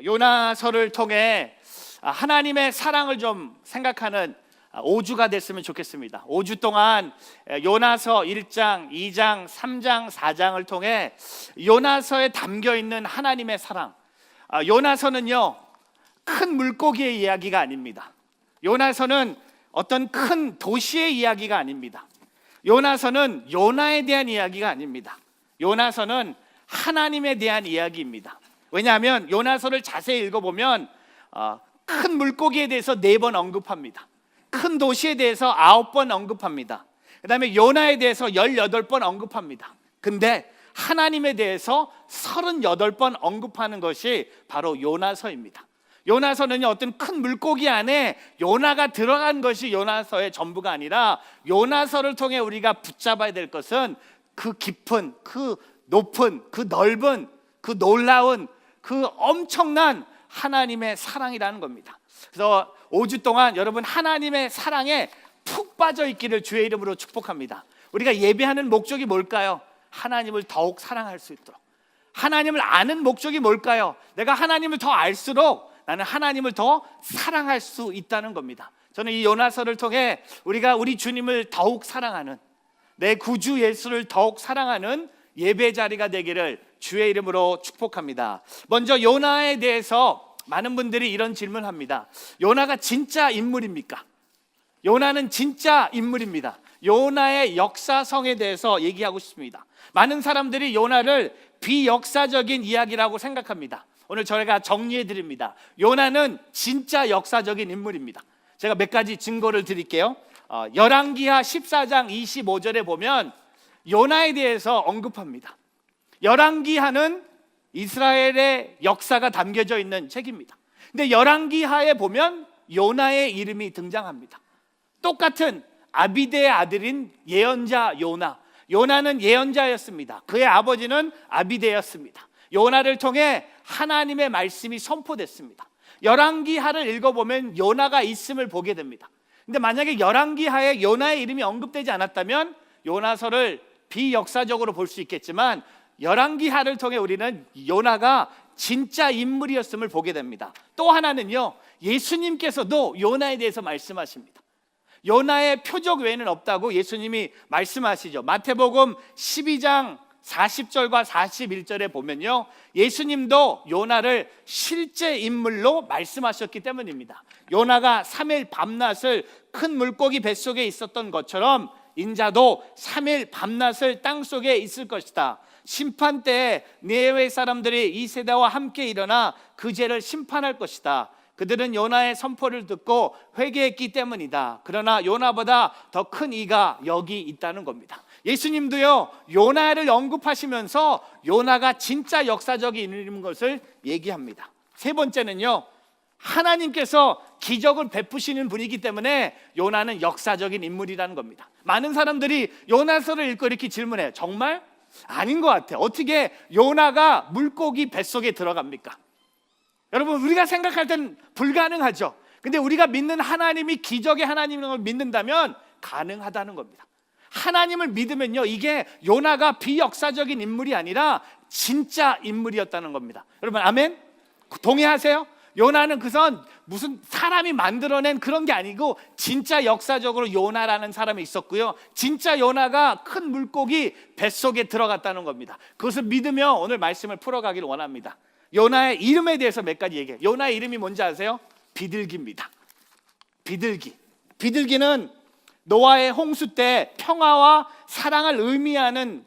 요나서를 통해 하나님의 사랑을 좀 생각하는 5주가 됐으면 좋겠습니다. 5주 동안 요나서 1장, 2장, 3장, 4장을 통해 요나서에 담겨 있는 하나님의 사랑. 요나서는요, 큰 물고기의 이야기가 아닙니다. 요나서는 어떤 큰 도시의 이야기가 아닙니다. 요나서는 요나에 대한 이야기가 아닙니다. 요나서는 하나님에 대한 이야기입니다. 왜냐하면 요나서를 자세히 읽어보면 큰 물고기에 대해서 4번 언급합니다. 큰 도시에 대해서 9번 언급합니다. 그 다음에 요나에 대해서 18번 언급합니다. 근데 하나님에 대해서 38번 언급하는 것이 바로 요나서입니다. 요나서는요, 어떤 큰 물고기 안에 요나가 들어간 것이 요나서의 전부가 아니라, 요나서를 통해 우리가 붙잡아야 될 것은 그 깊은, 그 높은, 그 넓은, 그 놀라운, 그 엄청난 하나님의 사랑이라는 겁니다. 그래서 5주 동안 여러분 하나님의 사랑에 푹 빠져 있기를 주의 이름으로 축복합니다. 우리가 예배하는 목적이 뭘까요? 하나님을 더욱 사랑할 수 있도록. 하나님을 아는 목적이 뭘까요? 내가 하나님을 더 알수록 나는 하나님을 더 사랑할 수 있다는 겁니다. 저는 이 요나서를 통해 우리가 우리 주님을 더욱 사랑하는, 내 구주 예수를 더욱 사랑하는 예배 자리가 되기를 주의 이름으로 축복합니다. 먼저 요나에 대해서 많은 분들이 이런 질문합니다. 요나가 진짜 인물입니까? 요나는 진짜 인물입니다. 요나의 역사성에 대해서 얘기하고 싶습니다. 많은 사람들이 요나를 비역사적인 이야기라고 생각합니다. 오늘 저희가 정리해 드립니다. 요나는 진짜 역사적인 인물입니다. 제가 몇 가지 증거를 드릴게요. 열왕기하 14장 25절에 보면 요나에 대해서 언급합니다. 열왕기하는 이스라엘의 역사가 담겨져 있는 책입니다. 근데 열왕기하에 보면 요나의 이름이 등장합니다. 똑같은 아비데의 아들인 예언자 요나. 요나는 예언자였습니다. 그의 아버지는 아비데였습니다. 요나를 통해 하나님의 말씀이 선포됐습니다. 열왕기하를 읽어보면 요나가 있음을 보게 됩니다. 근데 만약에 열왕기하에 요나의 이름이 언급되지 않았다면 요나서를 비역사적으로 볼 수 있겠지만, 열왕기하를 통해 우리는 요나가 진짜 인물이었음을 보게 됩니다. 또 하나는요, 예수님께서도 요나에 대해서 말씀하십니다. 요나의 표적 외에는 없다고 예수님이 말씀하시죠. 마태복음 12장 40절과 41절에 보면요, 예수님도 요나를 실제 인물로 말씀하셨기 때문입니다. 요나가 3일 밤낮을 큰 물고기 뱃속에 있었던 것처럼 인자도 3일 밤낮을 땅속에 있을 것이다. 심판 때에 니느웨 사람들이 이 세대와 함께 일어나 그 죄를 심판할 것이다. 그들은 요나의 선포를 듣고 회개했기 때문이다. 그러나 요나보다 더 큰 이가 여기 있다는 겁니다. 예수님도요, 요나를 언급하시면서 요나가 진짜 역사적인 인물인 것을 얘기합니다. 세 번째는요, 하나님께서 기적을 베푸시는 분이기 때문에 요나는 역사적인 인물이라는 겁니다. 많은 사람들이 요나서를 읽고 이렇게 질문해요. 정말? 아닌 것 같아요. 어떻게 요나가 물고기 뱃속에 들어갑니까? 여러분, 우리가 생각할 땐 불가능하죠. 근데 우리가 믿는 하나님이 기적의 하나님인 걸 믿는다면 가능하다는 겁니다. 하나님을 믿으면요, 이게 요나가 비역사적인 인물이 아니라 진짜 인물이었다는 겁니다. 여러분, 아멘? 동의하세요? 요나는 그선 무슨 사람이 만들어낸 그런 게 아니고 진짜 역사적으로 요나라는 사람이 있었고요, 진짜 요나가 큰 물고기 뱃속에 들어갔다는 겁니다. 그것을 믿으며 오늘 말씀을 풀어가기를 원합니다. 요나의 이름에 대해서 몇 가지 얘기해요. 요나의 이름이 뭔지 아세요? 비둘기입니다. 비둘기. 비둘기는 노아의 홍수 때 평화와 사랑을 의미하는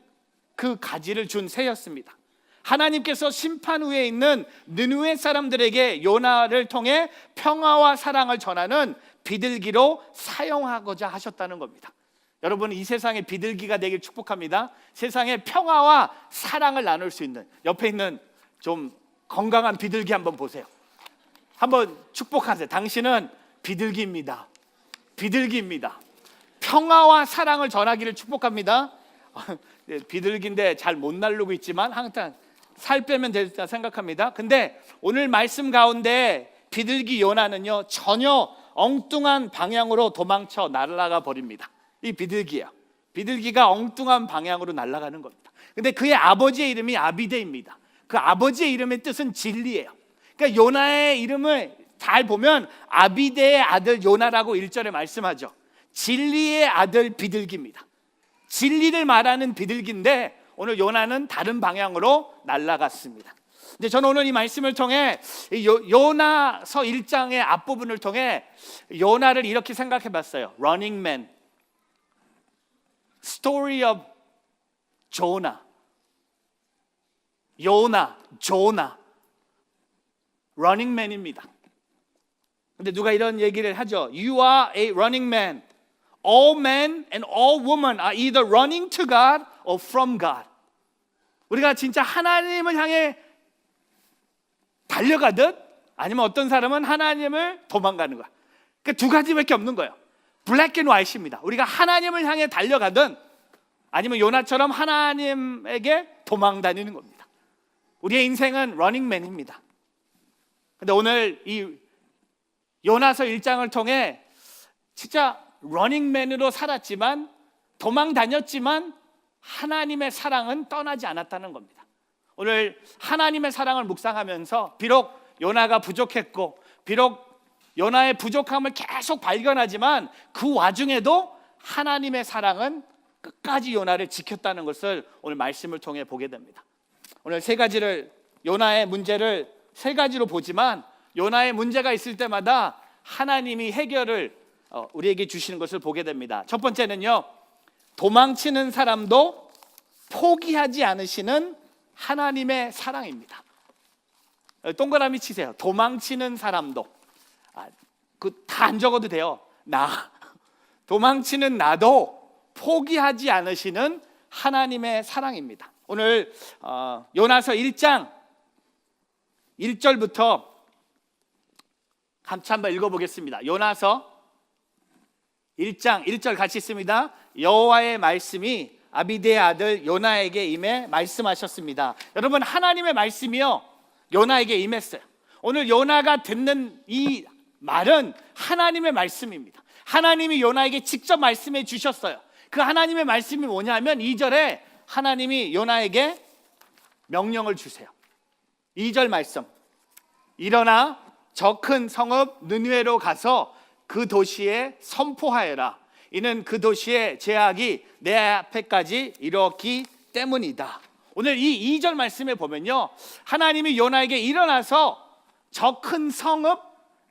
그 가지를 준 새였습니다. 하나님께서 심판 후에 있는 느느웨 사람들에게 요나를 통해 평화와 사랑을 전하는 비둘기로 사용하고자 하셨다는 겁니다. 여러분, 이 세상에 비둘기가 되길 축복합니다. 세상에 평화와 사랑을 나눌 수 있는, 옆에 있는 좀 건강한 비둘기 한번 보세요. 한번 축복하세요. 당신은 비둘기입니다. 비둘기입니다. 평화와 사랑을 전하기를 축복합니다. 비둘기인데 잘 못 날르고 있지만 항상 살 빼면 되겠다 생각합니다. 근데 오늘 말씀 가운데 비둘기 요나는요, 전혀 엉뚱한 방향으로 도망쳐 날아가 버립니다. 이 비둘기예요. 비둘기가 엉뚱한 방향으로 날아가는 겁니다. 근데 그의 아버지의 이름이 아비데입니다. 그 아버지의 이름의 뜻은 진리예요. 그러니까 요나의 이름을 잘 보면 아비데의 아들 요나라고 1절에 말씀하죠. 진리의 아들 비둘기입니다. 진리를 말하는 비둘기인데 오늘 요나는 다른 방향으로 날아갔습니다. 근데 저는 오늘 이 말씀을 통해 요나서 1장의 앞부분을 통해 요나를 이렇게 생각해 봤어요. Running Man, Story of Jonah. 요나, 조나, Running Man입니다. 근데 누가 이런 얘기를 하죠. You are a running man. All men and all women are either running to God or from God. 우리가 진짜 하나님을 향해 달려가듯 아니면 어떤 사람은 하나님을 도망가는 거야. 그러니까 두 가지밖에 없는 거예요. 블랙 앤 화이트입니다. 우리가 하나님을 향해 달려가든 아니면 요나처럼 하나님에게 도망 다니는 겁니다. 우리의 인생은 러닝맨입니다. 근데 오늘 이 요나서 1장을 통해 진짜 러닝맨으로 살았지만 도망 다녔지만 하나님의 사랑은 떠나지 않았다는 겁니다. 오늘 하나님의 사랑을 묵상하면서 비록 요나가 부족했고 비록 요나의 부족함을 계속 발견하지만 그 와중에도 하나님의 사랑은 끝까지 요나를 지켰다는 것을 오늘 말씀을 통해 보게 됩니다. 오늘 세 가지를 요나의 문제를 세 가지로 보지만 요나의 문제가 있을 때마다 하나님이 해결을 우리에게 주시는 것을 보게 됩니다. 첫 번째는요, 도망치는 사람도 포기하지 않으시는 하나님의 사랑입니다. 동그라미 치세요. 도망치는 사람도 다 안 적어도 돼요. 도망치는 나도 포기하지 않으시는 하나님의 사랑입니다. 오늘 요나서 1장 1절부터 같이 한번 읽어보겠습니다. 요나서 1장 1절 같이 있습니다. 여호와의 말씀이 아비데의 아들 요나에게 임해 말씀하셨습니다. 여러분, 하나님의 말씀이요 요나에게 임했어요. 오늘 요나가 듣는 이 말은 하나님의 말씀입니다. 하나님이 요나에게 직접 말씀해 주셨어요. 그 하나님의 말씀이 뭐냐면 2절에 하나님이 요나에게 명령을 주세요. 2절 말씀, 일어나 저 큰 성읍 느느웨로 가서 그 도시에 선포하여라. 이는 그 도시의 죄악이 내 앞에까지 이르렀기 때문이다. 오늘 이 2절 말씀에 보면요, 하나님이 요나에게 일어나서 저 큰 성읍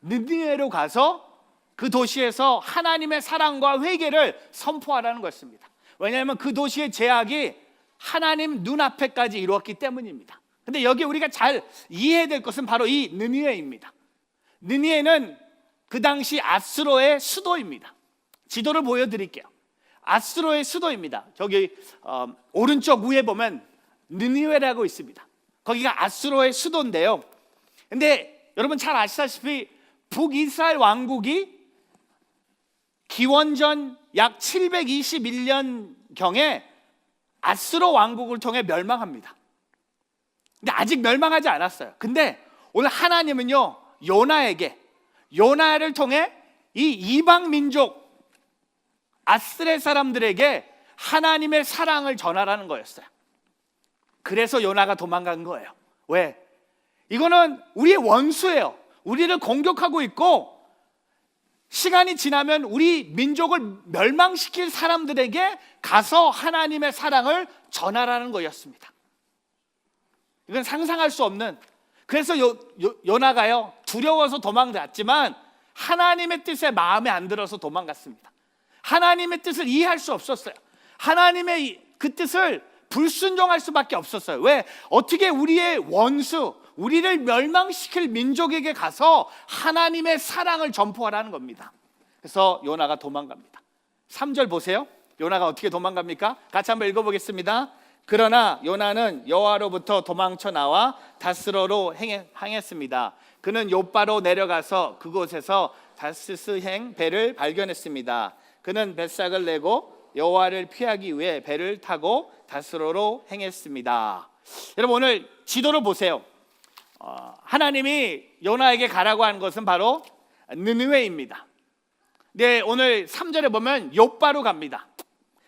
느느웨로 가서 그 도시에서 하나님의 사랑과 회개를 선포하라는 것입니다. 왜냐하면 그 도시의 죄악이 하나님 눈앞에까지 이루었기 때문입니다. 근데 여기 우리가 잘 이해해야 될 것은 바로 이 느느웨입니다. 느느웨는 그 당시 아수르의 수도입니다. 지도를 보여드릴게요. 아수르의 수도입니다. 저기 오른쪽 위에 보면 느느웨라고 있습니다. 거기가 아수르의 수도인데요. 근데 여러분 잘 아시다시피 북이스라엘 왕국이 기원전 약 721년경에 아수르 왕국을 통해 멸망합니다. 근데 아직 멸망하지 않았어요. 근데 오늘 하나님은요, 요나를 통해 이 이방 민족 아스레 사람들에게 하나님의 사랑을 전하라는 거였어요. 그래서 요나가 도망간 거예요. 왜? 이거는 우리의 원수예요. 우리를 공격하고 있고 시간이 지나면 우리 민족을 멸망시킬 사람들에게 가서 하나님의 사랑을 전하라는 거였습니다. 이건 상상할 수 없는, 그래서 요나가요 두려워서 도망갔지만 하나님의 뜻에 마음에 안 들어서 도망갔습니다. 하나님의 뜻을 이해할 수 없었어요. 하나님의 그 뜻을 불순종할 수밖에 없었어요. 왜? 어떻게 우리의 원수, 우리를 멸망시킬 민족에게 가서 하나님의 사랑을 전포하라는 겁니다. 그래서 요나가 도망갑니다. 3절 보세요. 요나가 어떻게 도망갑니까? 같이 한번 읽어보겠습니다. 그러나 요나는 여호와로부터 도망쳐 나와 다스로로 향했습니다. 그는 요바로 내려가서 그곳에서 다스스행 배를 발견했습니다. 그는 뱃삭을 내고 여호와를 피하기 위해 배를 타고 다스로로 행했습니다. 여러분 오늘 지도를 보세요. 하나님이 요나에게 가라고 한 것은 바로 느느웨입니다. 네, 오늘 3절에 보면 요바로 갑니다.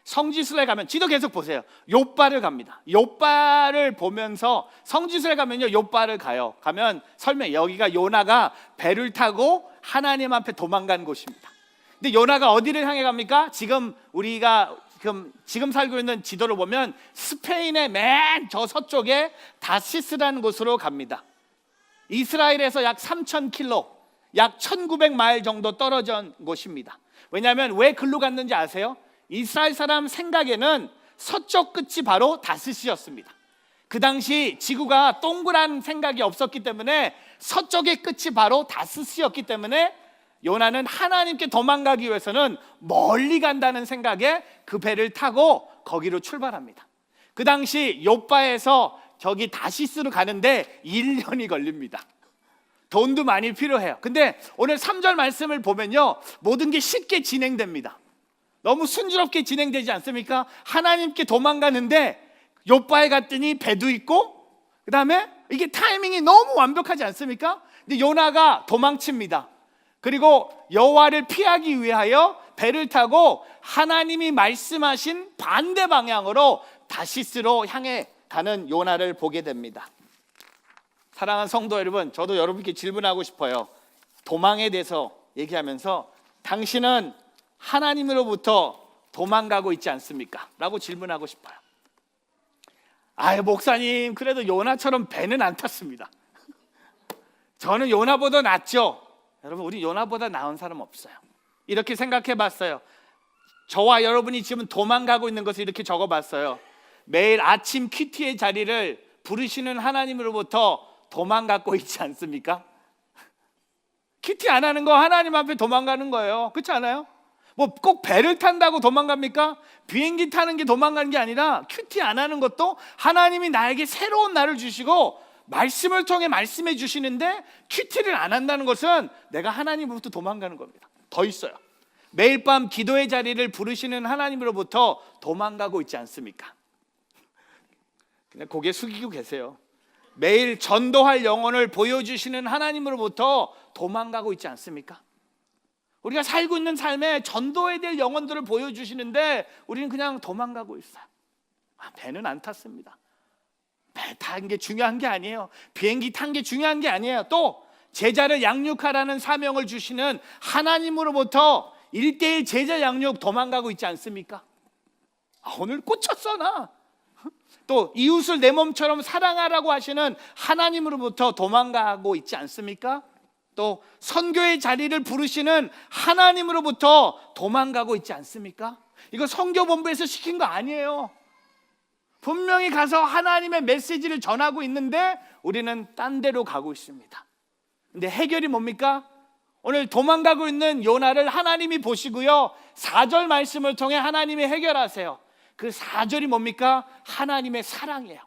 성지순례 가면 지도 계속 보세요. 욥바를 갑니다. 욥바를 보면서 성지순례 가면요, 욥바를 가면 설명, 여기가 요나가 배를 타고 하나님 앞에 도망간 곳입니다. 근데 요나가 어디를 향해 갑니까? 우리가 지금 살고 있는 지도를 보면 스페인의 맨 저 서쪽에 다시스라는 곳으로 갑니다. 이스라엘에서 약 3,000km, 약 1,900마일 정도 떨어진 곳입니다. 왜냐하면 왜 글로 갔는지 아세요? 이스라엘 사람 생각에는 서쪽 끝이 바로 다시스였습니다. 그 당시 지구가 동그란 생각이 없었기 때문에 서쪽의 끝이 바로 다시스였기 때문에 요나는 하나님께 도망가기 위해서는 멀리 간다는 생각에 그 배를 타고 거기로 출발합니다. 그 당시 욥바에서 저기 다시스로 가는데 1년이 걸립니다. 돈도 많이 필요해요. 근데 오늘 3절 말씀을 보면요, 모든 게 쉽게 진행됩니다. 너무 순조롭게 진행되지 않습니까? 하나님께 도망가는데 욥바에 갔더니 배도 있고, 그 다음에 이게 타이밍이 너무 완벽하지 않습니까? 근데 요나가 도망칩니다. 그리고 여호와를 피하기 위하여 배를 타고 하나님이 말씀하신 반대 방향으로 다시스로 향해 가는 요나를 보게 됩니다. 사랑하는 성도 여러분, 저도 여러분께 질문하고 싶어요. 도망에 대해서 얘기하면서 당신은 하나님으로부터 도망가고 있지 않습니까? 라고 질문하고 싶어요. 아유, 목사님, 그래도 요나처럼 배는 안 탔습니다. 저는 요나보다 낫죠. 여러분, 우리 요나보다 나은 사람 없어요. 이렇게 생각해 봤어요. 저와 여러분이 지금 도망가고 있는 것을 이렇게 적어 봤어요. 매일 아침 큐티의 자리를 부르시는 하나님으로부터 도망가고 있지 않습니까? 큐티 안 하는 거 하나님 앞에 도망가는 거예요. 그렇지 않아요? 뭐 꼭 배를 탄다고 도망갑니까? 비행기 타는 게 도망가는 게 아니라 큐티 안 하는 것도 하나님이 나에게 새로운 날을 주시고 말씀을 통해 말씀해 주시는데 큐티를 안 한다는 것은 내가 하나님으로부터 도망가는 겁니다. 더 있어요. 매일 밤 기도의 자리를 부르시는 하나님으로부터 도망가고 있지 않습니까? 그냥 고개 숙이고 계세요. 매일 전도할 영혼을 보여주시는 하나님으로부터 도망가고 있지 않습니까? 우리가 살고 있는 삶에 전도해야 될 영혼들을 보여주시는데 우리는 그냥 도망가고 있어요. 배는 안 탔습니다. 배 탄 게 중요한 게 아니에요. 비행기 탄 게 중요한 게 아니에요. 또 제자를 양육하라는 사명을 주시는 하나님으로부터 1:1 제자 양육 도망가고 있지 않습니까? 오늘 꽂혔어 나. 또 이웃을 내 몸처럼 사랑하라고 하시는 하나님으로부터 도망가고 있지 않습니까? 또 선교의 자리를 부르시는 하나님으로부터 도망가고 있지 않습니까? 이거 선교본부에서 시킨 거 아니에요. 분명히 가서 하나님의 메시지를 전하고 있는데 우리는 딴 데로 가고 있습니다. 근데 해결이 뭡니까? 오늘 도망가고 있는 요나를 하나님이 보시고요, 4절 말씀을 통해 하나님이 해결하세요. 그 4절이 뭡니까? 하나님의 사랑이에요.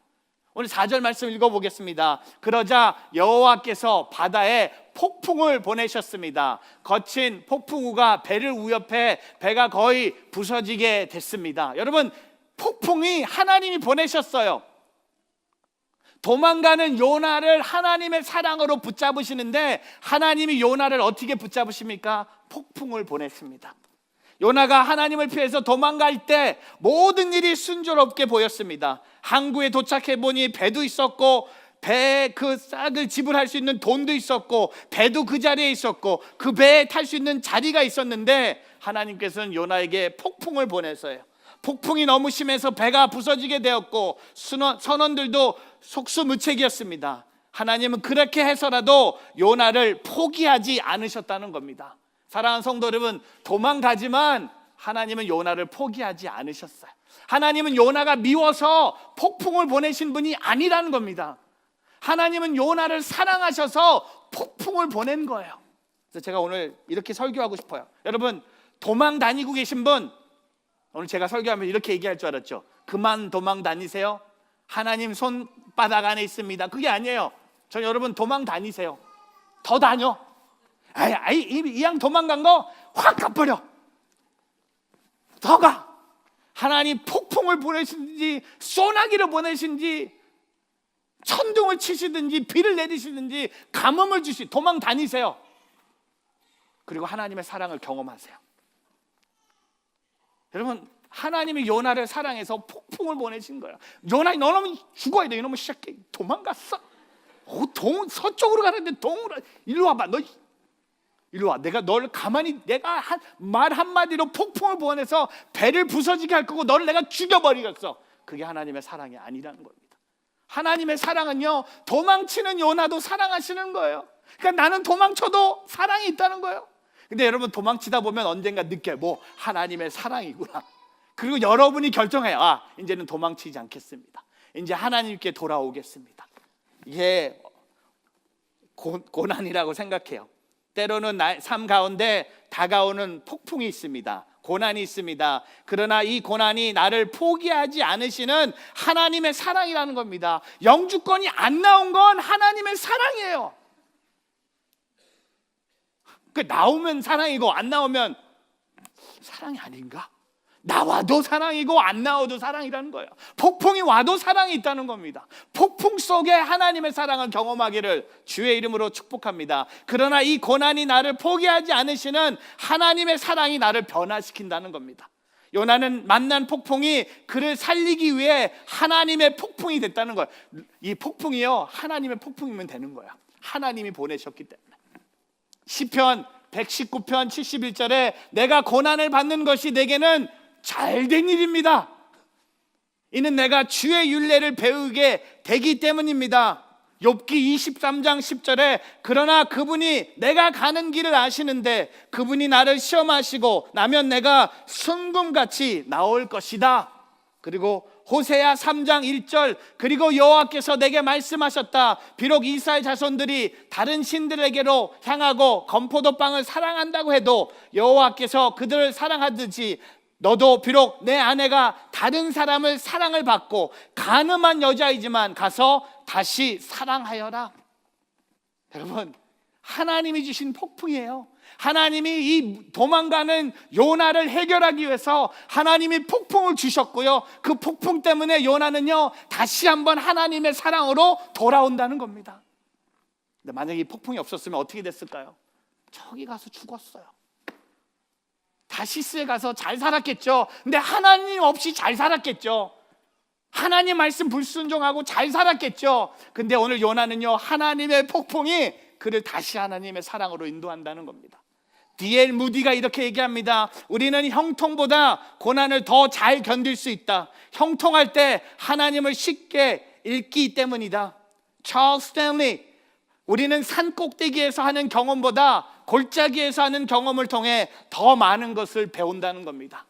오늘 4절 말씀 읽어보겠습니다. 그러자 여호와께서 바다에 폭풍을 보내셨습니다. 거친 폭풍우가 배를 위협해 배가 거의 부서지게 됐습니다. 여러분, 폭풍이 하나님이 보내셨어요. 도망가는 요나를 하나님의 사랑으로 붙잡으시는데 하나님이 요나를 어떻게 붙잡으십니까? 폭풍을 보냈습니다. 요나가 하나님을 피해서 도망갈 때 모든 일이 순조롭게 보였습니다. 항구에 도착해 보니 배도 있었고 배 그 싹을 지불할 수 있는 돈도 있었고 배도 그 자리에 있었고 그 배에 탈 수 있는 자리가 있었는데 하나님께서는 요나에게 폭풍을 보내서요, 폭풍이 너무 심해서 배가 부서지게 되었고 선원들도 속수무책이었습니다. 하나님은 그렇게 해서라도 요나를 포기하지 않으셨다는 겁니다. 사랑하는 성도 여러분, 도망가지만 하나님은 요나를 포기하지 않으셨어요. 하나님은 요나가 미워서 폭풍을 보내신 분이 아니라는 겁니다. 하나님은 요나를 사랑하셔서 폭풍을 보낸 거예요. 그래서 제가 오늘 이렇게 설교하고 싶어요. 여러분, 도망 다니고 계신 분, 오늘 제가 설교하면 이렇게 얘기할 줄 알았죠. 그만 도망 다니세요. 하나님 손바닥 안에 있습니다. 그게 아니에요. 저 여러분, 도망 다니세요. 더 다녀. 이 양 도망간 거 확 갚버려. 더 가. 하나님 폭풍을 보내시든지 소나기를 보내시든지 천둥을 치시든지 비를 내리시든지 가뭄을 도망 다니세요. 그리고 하나님의 사랑을 경험하세요. 여러분, 하나님이 요나를 사랑해서 폭풍을 보내신 거예요. 요나, 너는 죽어야 돼. 이놈의 새끼 도망갔어. 서쪽으로 가는데 동으로. 일로 와봐. 너 일로 와. 내가 널 가만히, 내가 말 한마디로 폭풍을 보내서 배를 부서지게 할 거고 너를 내가 죽여버리겠어. 그게 하나님의 사랑이 아니라는 겁니다. 하나님의 사랑은요, 도망치는 요나도 사랑하시는 거예요. 그러니까 나는 도망쳐도 사랑이 있다는 거예요. 근데 여러분, 도망치다 보면 언젠가 느껴요. 뭐 하나님의 사랑이구나. 그리고 여러분이 결정해요. 아, 이제는 도망치지 않겠습니다. 이제 하나님께 돌아오겠습니다. 이게 고난이라고 생각해요. 때로는 삶 가운데 다가오는 폭풍이 있습니다. 고난이 있습니다. 그러나 이 고난이 나를 포기하지 않으시는 하나님의 사랑이라는 겁니다. 영주권이 안 나온 건 하나님의 사랑이에요. 그 나오면 사랑이고 안 나오면 사랑이 아닌가? 나와도 사랑이고 안 나와도 사랑이라는 거예요. 폭풍이 와도 사랑이 있다는 겁니다. 폭풍 속에 하나님의 사랑을 경험하기를 주의 이름으로 축복합니다. 그러나 이 고난이 나를 포기하지 않으시는 하나님의 사랑이 나를 변화시킨다는 겁니다. 요나는 만난 폭풍이 그를 살리기 위해 하나님의 폭풍이 됐다는 거예요. 이 폭풍이요, 하나님의 폭풍이면 되는 거야. 하나님이 보내셨기 때문에. 시편 119편 71절에 내가 고난을 받는 것이 내게는 잘된 일입니다. 이는 내가 주의 율례를 배우게 되기 때문입니다. 욥기 23장 10절에 그러나 그분이 내가 가는 길을 아시는데 그분이 나를 시험하시고 나면 내가 순금같이 나올 것이다. 그리고 호세아 3장 1절 그리고 여호와께서 내게 말씀하셨다. 비록 이스라엘 자손들이 다른 신들에게로 향하고 건포도빵을 사랑한다고 해도 여호와께서 그들을 사랑하듯이 너도 비록 내 아내가 다른 사람을 사랑을 받고 간음한 여자이지만 가서 다시 사랑하여라. 여러분, 하나님이 주신 폭풍이에요. 하나님이 이 도망가는 요나를 해결하기 위해서 하나님이 폭풍을 주셨고요, 그 폭풍 때문에 요나는요 다시 한번 하나님의 사랑으로 돌아온다는 겁니다. 근데 만약에 이 폭풍이 없었으면 어떻게 됐을까요? 저기 가서 죽었어요. 다시스에 가서 잘 살았겠죠. 근데 하나님 없이 잘 살았겠죠. 하나님 말씀 불순종하고 잘 살았겠죠. 근데 오늘 요나는요, 하나님의 폭풍이 그를 다시 하나님의 사랑으로 인도한다는 겁니다. D.L. 무디가 이렇게 얘기합니다. 우리는 형통보다 고난을 더 잘 견딜 수 있다. 형통할 때 하나님을 쉽게 읽기 때문이다. 찰스 스탠리, 우리는 산 꼭대기에서 하는 경험보다 골짜기에서 하는 경험을 통해 더 많은 것을 배운다는 겁니다.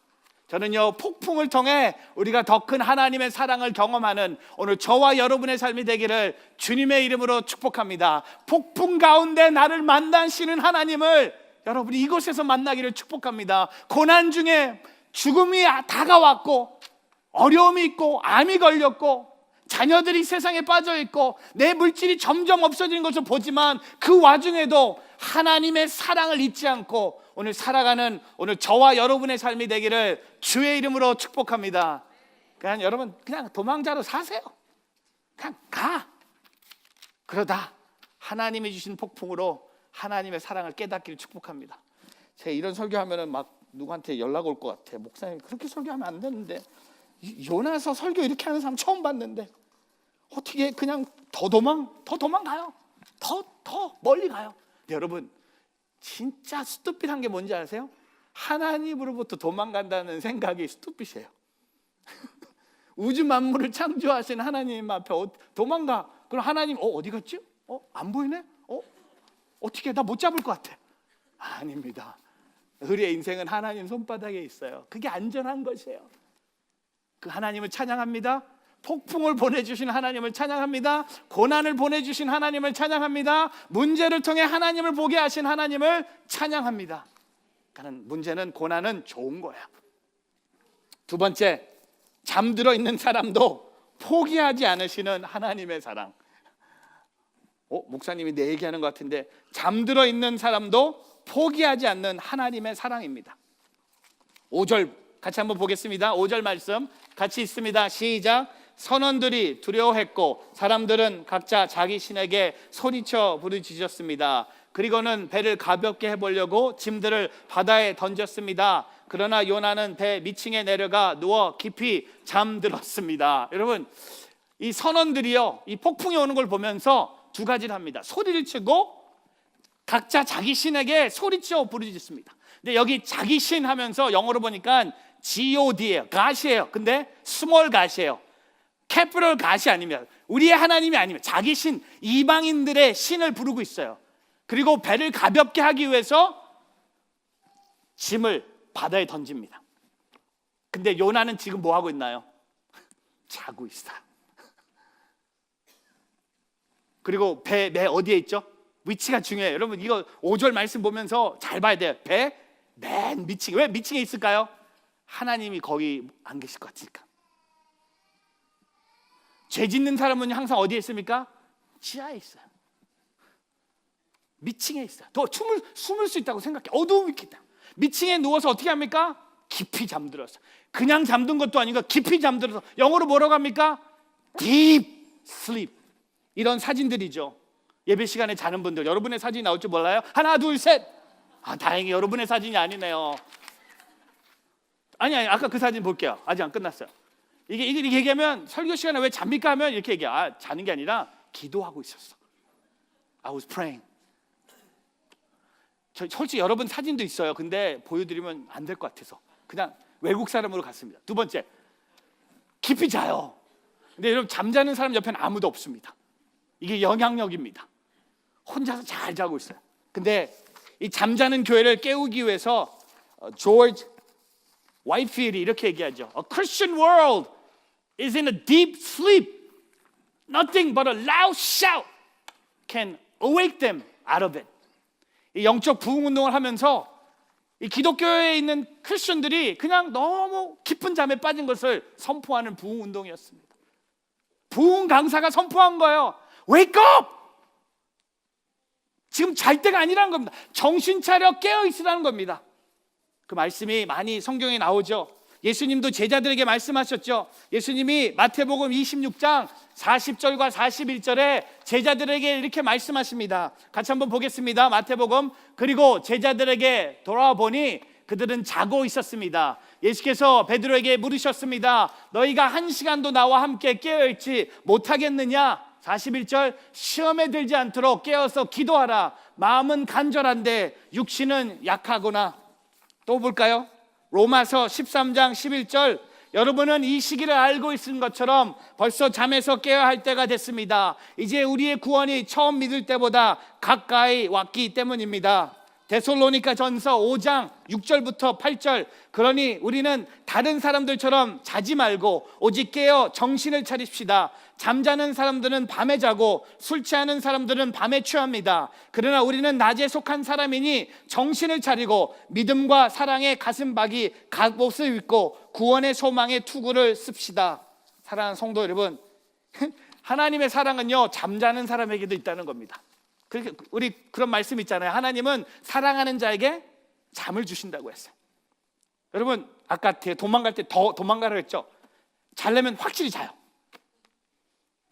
저는요, 폭풍을 통해 우리가 더 큰 하나님의 사랑을 경험하는 오늘 저와 여러분의 삶이 되기를 주님의 이름으로 축복합니다. 폭풍 가운데 나를 만나시는 하나님을 여러분이 이곳에서 만나기를 축복합니다. 고난 중에 죽음이 다가왔고 어려움이 있고 암이 걸렸고 자녀들이 세상에 빠져 있고 내 물질이 점점 없어지는 것을 보지만 그 와중에도 하나님의 사랑을 잊지 않고 오늘 살아가는 오늘 저와 여러분의 삶이 되기를 주의 이름으로 축복합니다. 그냥 여러분 그냥 도망자로 사세요. 그냥 가. 그러다 하나님이 주신 폭풍으로 하나님의 사랑을 깨닫기를 축복합니다. 제가 이런 설교하면은 막 누구한테 연락 올 것 같아. 목사님 그렇게 설교하면 안 되는데, 요나서 설교 이렇게 하는 사람 처음 봤는데 어떻게 그냥 더 도망가요. 더 멀리 가요. 여러분 진짜 스투핏한 게 뭔지 아세요? 하나님으로부터 도망간다는 생각이 스투핏이에요. 우주 만물을 창조하신 하나님 앞에 도망가. 그럼 하나님 어디 갔지? 안 보이네? 어떻게 나 못 잡을 것 같아. 아닙니다. 우리의 인생은 하나님 손바닥에 있어요. 그게 안전한 것이에요. 그 하나님을 찬양합니다. 폭풍을 보내주신 하나님을 찬양합니다. 고난을 보내주신 하나님을 찬양합니다. 문제를 통해 하나님을 보게 하신 하나님을 찬양합니다. 그러니까 문제는, 고난은 좋은 거야. 두 번째, 잠들어 있는 사람도 포기하지 않으시는 하나님의 사랑. 목사님이 내 얘기하는 것 같은데, 잠들어 있는 사람도 포기하지 않는 하나님의 사랑입니다. 5절 같이 한번 보겠습니다. 5절 말씀 같이 있습니다. 시작. 선원들이 두려워했고 사람들은 각자 자기 신에게 소리쳐 부르짖었습니다. 그리고는 배를 가볍게 해보려고 짐들을 바다에 던졌습니다. 그러나 요나는 배 밑층에 내려가 누워 깊이 잠들었습니다. 여러분, 이 선원들이요, 이 폭풍이 오는 걸 보면서 두 가지를 합니다. 소리를 치고 각자 자기 신에게 소리쳐 부르짖습니다. 근데 여기 자기 신 하면서 영어로 보니까 God예요. God이에요. 근데 스몰 God이에요. 캐피털 God이 아니면, 우리의 하나님이 아니면 자기 신, 이방인들의 신을 부르고 있어요. 그리고 배를 가볍게 하기 위해서 짐을 바다에 던집니다. 근데 요나는 지금 뭐 하고 있나요? 자고 있어요. 그리고 배 어디에 있죠? 위치가 중요해요. 여러분, 이거 5절 말씀 보면서 잘 봐야 돼요. 배 맨 밑층. 왜 밑층에 있을까요? 하나님이 거기 안 계실 것 같으니까. 죄 짓는 사람은 항상 어디에 있습니까? 지하에 있어요. 밑층에 있어요. 더 숨을 수 있다고 생각해. 어두움이 있다. 밑층에 누워서 어떻게 합니까? 깊이 잠들었어. 그냥 잠든 것도 아니고 깊이 잠들어서, 영어로 뭐라고 합니까? Deep sleep. 이런 사진들이죠. 예배 시간에 자는 분들, 여러분의 사진이 나올 줄 몰라요? 하나 둘 셋. 다행히 여러분의 사진이 아니네요. 아니 아까 그 사진 볼게요. 아직 안 끝났어요. 이게 얘기하면 설교 시간에 왜 잡니까 하면 이렇게 얘기해. 자는 게 아니라 기도하고 있었어. I was praying. 솔직히 여러분 사진도 있어요. 근데 보여드리면 안 될 것 같아서 그냥 외국 사람으로 갔습니다. 두 번째, 깊이 자요. 근데 여러분, 잠자는 사람 옆에는 아무도 없습니다. 이게 영향력입니다. 혼자서 잘 자고 있어요. 근데 이 잠자는 교회를 깨우기 위해서 조지 와이필이 이렇게 얘기하죠. A Christian world is in a deep sleep. Nothing but a loud shout can awake them out of it. 이 영적 부흥 운동을 하면서 이 기독교에 있는 크리스천들이 그냥 너무 깊은 잠에 빠진 것을 선포하는 부흥 운동이었습니다. 부흥 강사가 선포한 거예요. Wake up! 지금 잘 때가 아니라는 겁니다. 정신 차려 깨어 있으라는 겁니다. 그 말씀이 많이 성경에 나오죠. 예수님도 제자들에게 말씀하셨죠. 예수님이 마태복음 26장 40절과 41절에 제자들에게 이렇게 말씀하십니다. 같이 한번 보겠습니다. 마태복음. 그리고 제자들에게 돌아와 보니 그들은 자고 있었습니다. 예수께서 베드로에게 물으셨습니다. 너희가 한 시간도 나와 함께 깨어있지 못하겠느냐? 41절, 시험에 들지 않도록 깨어서 기도하라. 마음은 간절한데 육신은 약하구나. 또 볼까요? 로마서 13장 11절, 여러분은 이 시기를 알고 있는 것처럼 벌써 잠에서 깨어야 할 때가 됐습니다. 이제 우리의 구원이 처음 믿을 때보다 가까이 왔기 때문입니다. 데살로니가 전서 5장 6절부터 8절, 그러니 우리는 다른 사람들처럼 자지 말고 오직 깨어 정신을 차립시다. 잠자는 사람들은 밤에 자고 술 취하는 사람들은 밤에 취합니다. 그러나 우리는 낮에 속한 사람이니 정신을 차리고 믿음과 사랑의 가슴박이 갑옷을 입고 구원의 소망의 투구를 씁시다. 사랑하는 성도 여러분, 하나님의 사랑은요, 잠자는 사람에게도 있다는 겁니다. 우리 그런 말씀 있잖아요. 하나님은 사랑하는 자에게 잠을 주신다고 했어요. 여러분, 아까 도망갈 때 더 도망가라고 했죠. 자려면 확실히 자요.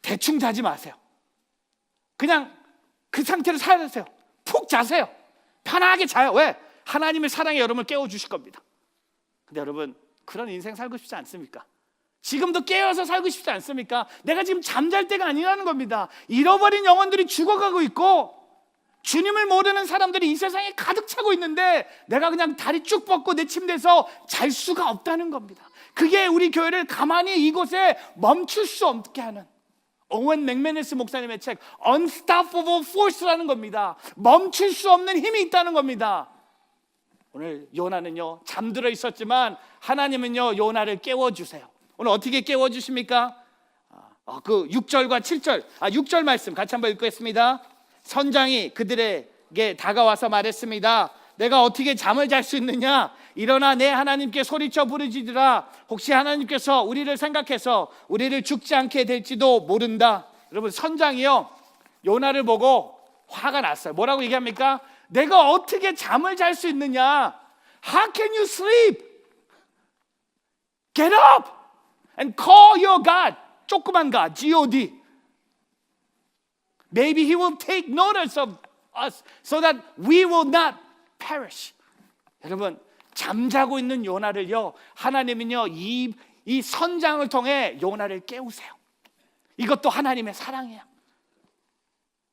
대충 자지 마세요. 그냥 그 상태로 살아세요. 푹 자세요. 편하게 자요. 왜? 하나님의 사랑이 여러분을 깨워주실 겁니다. 근데 여러분, 그런 인생 살고 싶지 않습니까? 지금도 깨어서 살고 싶지 않습니까? 내가 지금 잠잘 때가 아니라는 겁니다. 잃어버린 영혼들이 죽어가고 있고 주님을 모르는 사람들이 이 세상에 가득 차고 있는데 내가 그냥 다리 쭉 뻗고 내 침대에서 잘 수가 없다는 겁니다. 그게 우리 교회를 가만히 이곳에 멈출 수 없게 하는 오웬 맥메네스 목사님의 책 Unstoppable Force라는 겁니다. 멈출 수 없는 힘이 있다는 겁니다. 오늘 요나는요, 잠들어 있었지만 하나님은요, 요나를 깨워주세요. 오늘 어떻게 깨워주십니까? 그 6절과 7절, 6절 말씀 같이 한번 읽겠습니다. 선장이 그들에게 다가와서 말했습니다. 내가 어떻게 잠을 잘 수 있느냐? 일어나 내 하나님께 소리쳐 부르짖으라. 혹시 하나님께서 우리를 생각해서 우리를 죽지 않게 될지도 모른다. 여러분, 선장이요, 요나를 보고 화가 났어요. 뭐라고 얘기합니까? 내가 어떻게 잠을 잘 수 있느냐? How can you sleep? Get up and call your God. 조그만 God, G-O-D. Maybe He will take notice of us so that we will not perish. 여러분, 잠자고 있는 요나를요, 하나님은요 이 선장을 통해 요나를 깨우세요. 이것도 하나님의 사랑이에요.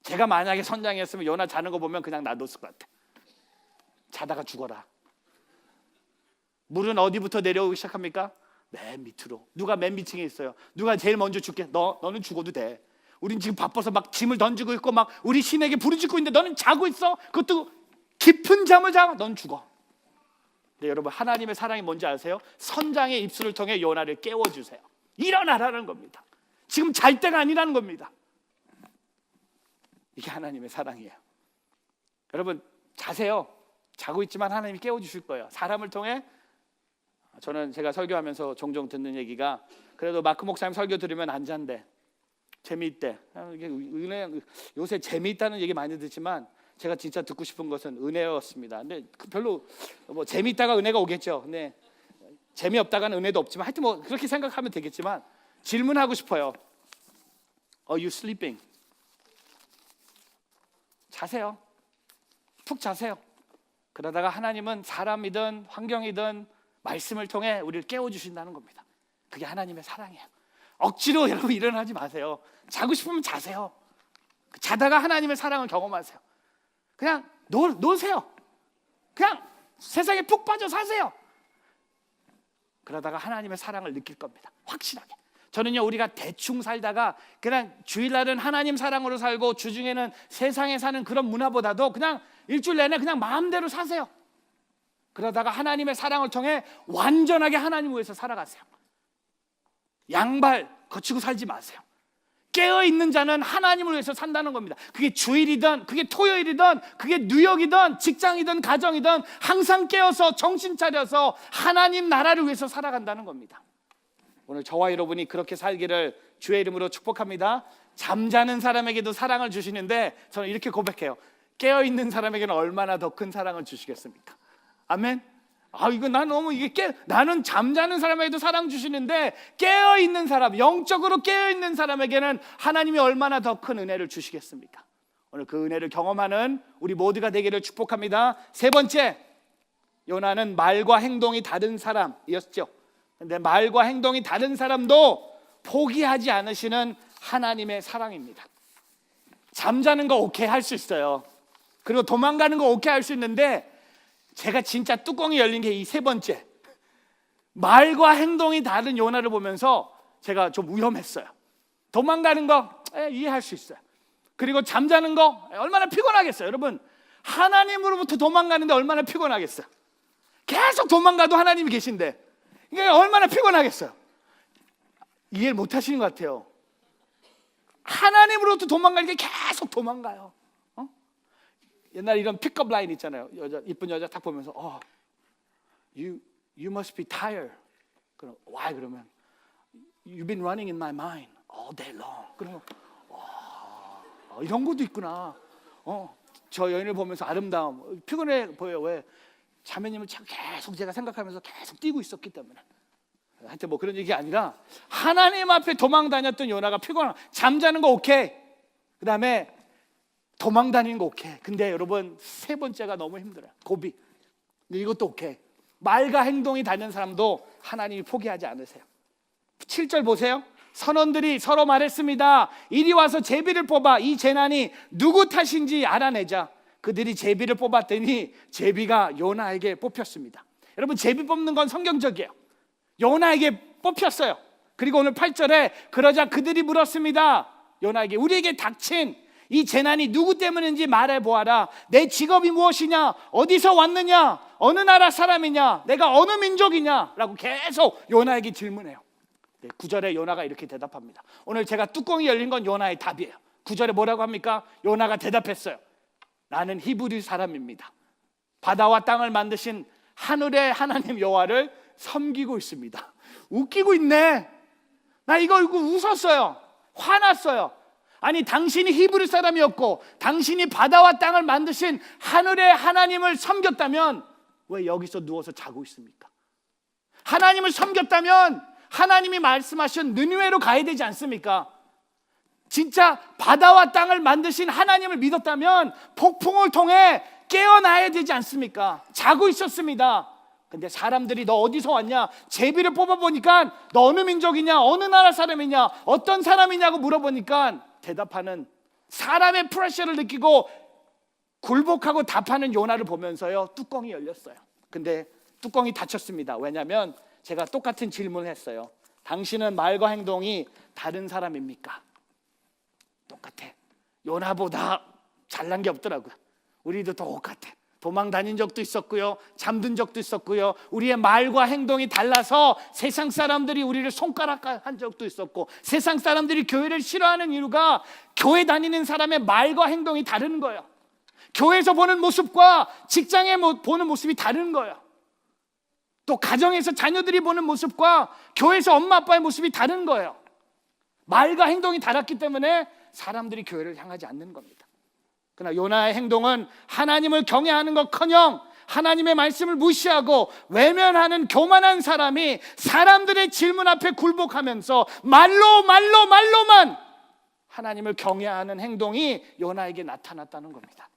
제가 만약에 선장이었으면 요나 자는 거 보면 그냥 놔뒀을 것 같아. 자다가 죽어라. 물은 어디부터 내려오기 시작합니까? 맨 밑으로. 누가 맨 밑층에 있어요? 누가 제일 먼저 죽게? 너는 죽어도 돼. 우린 지금 바빠서 막 짐을 던지고 있고 막 우리 신에게 부르짖고 있는데 너는 자고 있어? 그것도 깊은 잠을 자. 넌 죽어. 네, 여러분, 하나님의 사랑이 뭔지 아세요? 선장의 입술을 통해 요나를 깨워주세요. 일어나라는 겁니다. 지금 잘 때가 아니라는 겁니다. 이게 하나님의 사랑이에요. 여러분, 자세요. 자고 있지만 하나님이 깨워주실 거예요. 사람을 통해. 저는 제가 설교하면서 종종 듣는 얘기가, 그래도 마크 목사님 설교 들으면 안 잔대, 재미있대. 이게 요새 재미있다는 얘기 많이 듣지만 제가 진짜 듣고 싶은 것은 은혜였습니다. 근데 별로 뭐 재미있다가 은혜가 오겠죠. 근데 재미없다가는 은혜도 없지만 하여튼 뭐 그렇게 생각하면 되겠지만 질문하고 싶어요. Are you sleeping? 자세요. 푹 자세요. 그러다가 하나님은 사람이든 환경이든 말씀을 통해 우리를 깨워주신다는 겁니다. 그게 하나님의 사랑이에요. 억지로 여러분 일어나지 마세요. 자고 싶으면 자세요. 자다가 하나님의 사랑을 경험하세요. 그냥 노세요. 그냥 세상에 푹 빠져 사세요. 그러다가 하나님의 사랑을 느낄 겁니다. 확실하게. 저는요, 우리가 대충 살다가 그냥 주일날은 하나님 사랑으로 살고 주중에는 세상에 사는 그런 문화보다도 그냥 일주일 내내 그냥 마음대로 사세요. 그러다가 하나님의 사랑을 통해 완전하게 하나님을 위해서 살아가세요. 양발 거치고 살지 마세요. 깨어있는 자는 하나님을 위해서 산다는 겁니다. 그게 주일이든 그게 토요일이든 그게 뉴욕이든 직장이든 가정이든 항상 깨어서 정신 차려서 하나님 나라를 위해서 살아간다는 겁니다. 오늘 저와 여러분이 그렇게 살기를 주의 이름으로 축복합니다. 잠자는 사람에게도 사랑을 주시는데 저는 이렇게 고백해요. 깨어있는 사람에게는 얼마나 더 큰 사랑을 주시겠습니까? 아멘. 이거 난 너무 나는 잠자는 사람에게도 사랑 주시는데 깨어있는 사람, 영적으로 깨어있는 사람에게는 하나님이 얼마나 더 큰 은혜를 주시겠습니까? 오늘 그 은혜를 경험하는 우리 모두가 되기를 축복합니다. 세 번째, 요나는 말과 행동이 다른 사람이었죠. 근데 말과 행동이 다른 사람도 포기하지 않으시는 하나님의 사랑입니다. 잠자는 거 오케이 할 수 있어요. 그리고 도망가는 거 오케이 할 수 있는데 제가 진짜 뚜껑이 열린 게 이 세 번째, 말과 행동이 다른 요나를 보면서 제가 좀 위험했어요. 도망가는 거 이해할 수 있어요. 그리고 잠자는 거 얼마나 피곤하겠어요. 여러분, 하나님으로부터 도망가는데 얼마나 피곤하겠어요. 계속 도망가도 하나님이 계신데 이게 얼마나 피곤하겠어요. 이해를 못 하시는 것 같아요. 하나님으로부터 도망가는 게 계속 도망가요. 옛날에 이런 픽업 라인 있잖아요. 이쁜 여자 딱 보면서 you must be tired. 그럼 why? 그러면 you've been running in my mind all day long. 그러면 이런 것도 있구나. 저 여인을 보면서 아름다움, 피곤해 보여. 왜? 자매님을 계속 제가 생각하면서 계속 뛰고 있었기 때문에. 하여튼 뭐 그런 얘기 아니라 하나님 앞에 도망 다녔던 요나가 잠자는 거 오케이. 그 다음에 도망 다니는 거 오케이. 근데 여러분, 세 번째가 너무 힘들어요. 고비. 이것도 오케이. 말과 행동이 다른 사람도 하나님이 포기하지 않으세요. 7절 보세요. 선원들이 서로 말했습니다. 이리 와서 제비를 뽑아 이 재난이 누구 탓인지 알아내자. 그들이 제비를 뽑았더니 제비가 요나에게 뽑혔습니다. 여러분, 제비 뽑는 건 성경적이에요. 요나에게 뽑혔어요. 그리고 오늘 8절에 그러자 그들이 물었습니다. 요나에게, 우리에게 닥친 이 재난이 누구 때문인지 말해보아라. 내 직업이 무엇이냐? 어디서 왔느냐? 어느 나라 사람이냐? 내가 어느 민족이냐? 라고 계속 요나에게 질문해요. 9절에 요나가 이렇게 대답합니다. 오늘 제가 뚜껑이 열린 건 요나의 답이에요. 9절에 뭐라고 합니까? 요나가 대답했어요. 나는 히브리 사람입니다. 바다와 땅을 만드신 하늘의 하나님 여호와를 섬기고 있습니다. 웃기고 있네. 나 이거 웃었어요. 화났어요. 아니, 당신이 히브리 사람이었고 당신이 바다와 땅을 만드신 하늘의 하나님을 섬겼다면 왜 여기서 누워서 자고 있습니까? 하나님을 섬겼다면 하나님이 말씀하신 느느웨로 가야 되지 않습니까? 진짜 바다와 땅을 만드신 하나님을 믿었다면 폭풍을 통해 깨어나야 되지 않습니까? 자고 있었습니다. 근데 사람들이 너 어디서 왔냐? 제비를 뽑아보니까 너 어느 민족이냐? 어느 나라 사람이냐? 어떤 사람이냐고 물어보니까 대답하는, 사람의 프레셔를 느끼고 굴복하고 답하는 요나를 보면서요, 뚜껑이 열렸어요. 근데 뚜껑이 닫혔습니다. 왜냐하면 제가 똑같은 질문을 했어요. 당신은 말과 행동이 다른 사람입니까? 똑같아. 요나보다 잘난 게 없더라고요. 우리도 똑같아. 도망 다닌 적도 있었고요, 잠든 적도 있었고요, 우리의 말과 행동이 달라서 세상 사람들이 우리를 손가락한 적도 있었고, 세상 사람들이 교회를 싫어하는 이유가 교회 다니는 사람의 말과 행동이 다른 거예요. 교회에서 보는 모습과 직장에 보는 모습이 다른 거예요. 또 가정에서 자녀들이 보는 모습과 교회에서 엄마 아빠의 모습이 다른 거예요. 말과 행동이 달랐기 때문에 사람들이 교회를 향하지 않는 겁니다. 그러나 요나의 행동은 하나님을 경외하는 것커녕 하나님의 말씀을 무시하고 외면하는 교만한 사람이 사람들의 질문 앞에 굴복하면서 말로만 하나님을 경외하는 행동이 요나에게 나타났다는 겁니다.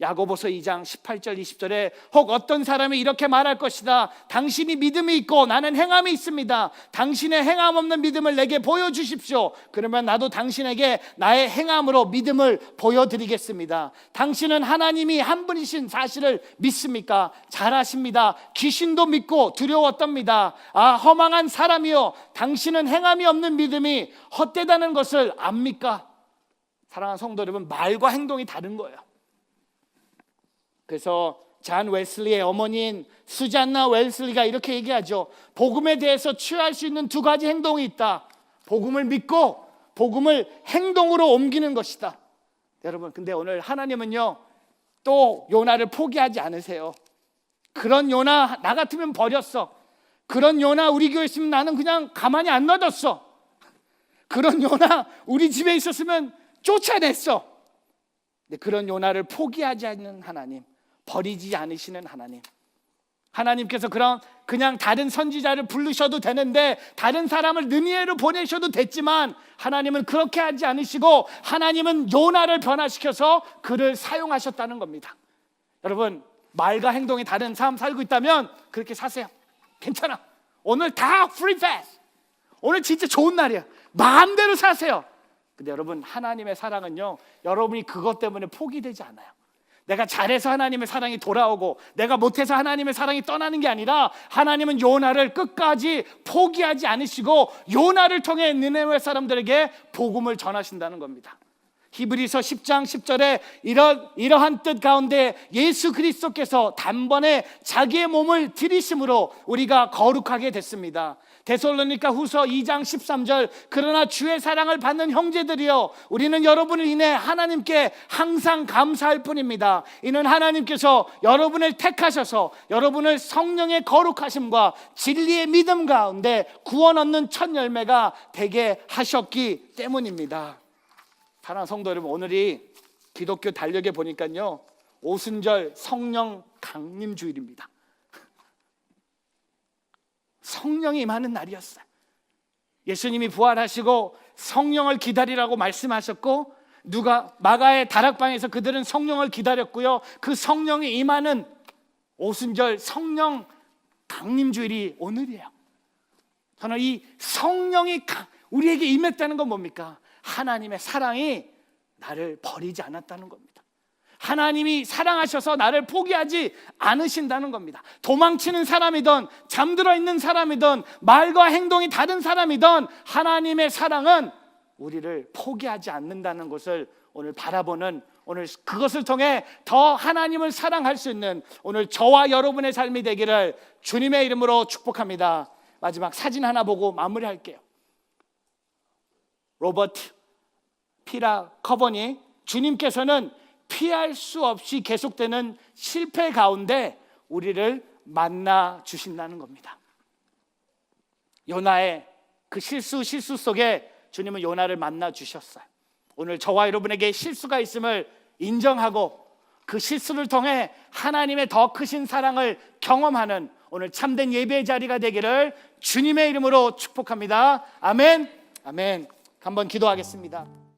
야고보서 2장 18절 20절에 혹 어떤 사람이 이렇게 말할 것이다. 당신이 믿음이 있고 나는 행함이 있습니다. 당신의 행함 없는 믿음을 내게 보여주십시오. 그러면 나도 당신에게 나의 행함으로 믿음을 보여드리겠습니다. 당신은 하나님이 한 분이신 사실을 믿습니까? 잘 아십니다. 귀신도 믿고 두려웠답니다. 아, 허망한 사람이요, 당신은 행함이 없는 믿음이 헛되다는 것을 압니까? 사랑하는 성도 여러분, 말과 행동이 다른 거예요. 그래서 잔 웨슬리의 어머니인 수잔나 웨슬리가 이렇게 얘기하죠. 복음에 대해서 취할 수 있는 두 가지 행동이 있다. 복음을 믿고 복음을 행동으로 옮기는 것이다. 여러분, 근데 오늘 하나님은요, 또 요나를 포기하지 않으세요. 그런 요나 나 같으면 버렸어. 그런 요나 우리 교회에 있으면 나는 그냥 가만히 안 놔뒀어. 그런 요나 우리 집에 있었으면 쫓아냈어. 근데 그런 요나를 포기하지 않는 하나님, 버리지 않으시는 하나님, 하나님께서 그냥 다른 선지자를 부르셔도 되는데, 다른 사람을 느니에로 보내셔도 됐지만 하나님은 그렇게 하지 않으시고 하나님은 요나를 변화시켜서 그를 사용하셨다는 겁니다. 여러분, 말과 행동이 다른 삶 살고 있다면 그렇게 사세요. 괜찮아. 오늘 다 프리 패스. 오늘 진짜 좋은 날이야. 마음대로 사세요. 근데 여러분, 하나님의 사랑은요, 여러분이 그것 때문에 포기되지 않아요. 내가 잘해서 하나님의 사랑이 돌아오고 내가 못해서 하나님의 사랑이 떠나는 게 아니라, 하나님은 요나를 끝까지 포기하지 않으시고 요나를 통해 느네웨 사람들에게 복음을 전하신다는 겁니다. 히브리서 10장 10절에 이러한 뜻 가운데 예수 그리스도께서 단번에 자기의 몸을 들이심으로 우리가 거룩하게 됐습니다. 데살로니가 후서 2장 13절 그러나 주의 사랑을 받는 형제들이여, 우리는 여러분을 인해 하나님께 항상 감사할 뿐입니다. 이는 하나님께서 여러분을 택하셔서 여러분을 성령의 거룩하심과 진리의 믿음 가운데 구원 얻는 첫 열매가 되게 하셨기 때문입니다. 사랑하는 성도 여러분, 오늘이 기독교 달력에 보니까요, 오순절 성령 강림 주일입니다. 성령이 임하는 날이었어요. 예수님이 부활하시고 성령을 기다리라고 말씀하셨고, 마가의 다락방에서 그들은 성령을 기다렸고요, 그 성령이 임하는 오순절 성령 강림 주일이 오늘이에요. 저는 이 성령이 우리에게 임했다는 건 뭡니까? 하나님의 사랑이 나를 버리지 않았다는 겁니다. 하나님이 사랑하셔서 나를 포기하지 않으신다는 겁니다. 도망치는 사람이든 잠들어 있는 사람이든 말과 행동이 다른 사람이든 하나님의 사랑은 우리를 포기하지 않는다는 것을 오늘 바라보는, 오늘 그것을 통해 더 하나님을 사랑할 수 있는 오늘 저와 여러분의 삶이 되기를 주님의 이름으로 축복합니다. 마지막 사진 하나 보고 마무리할게요. 로버트 피라 커버니, 주님께서는 피할 수 없이 계속되는 실패 가운데 우리를 만나 주신다는 겁니다. 요나의 그 실수 속에 주님은 요나를 만나 주셨어요. 오늘 저와 여러분에게 실수가 있음을 인정하고 그 실수를 통해 하나님의 더 크신 사랑을 경험하는 오늘 참된 예배의 자리가 되기를 주님의 이름으로 축복합니다. 아멘. 아멘. 한번 기도하겠습니다.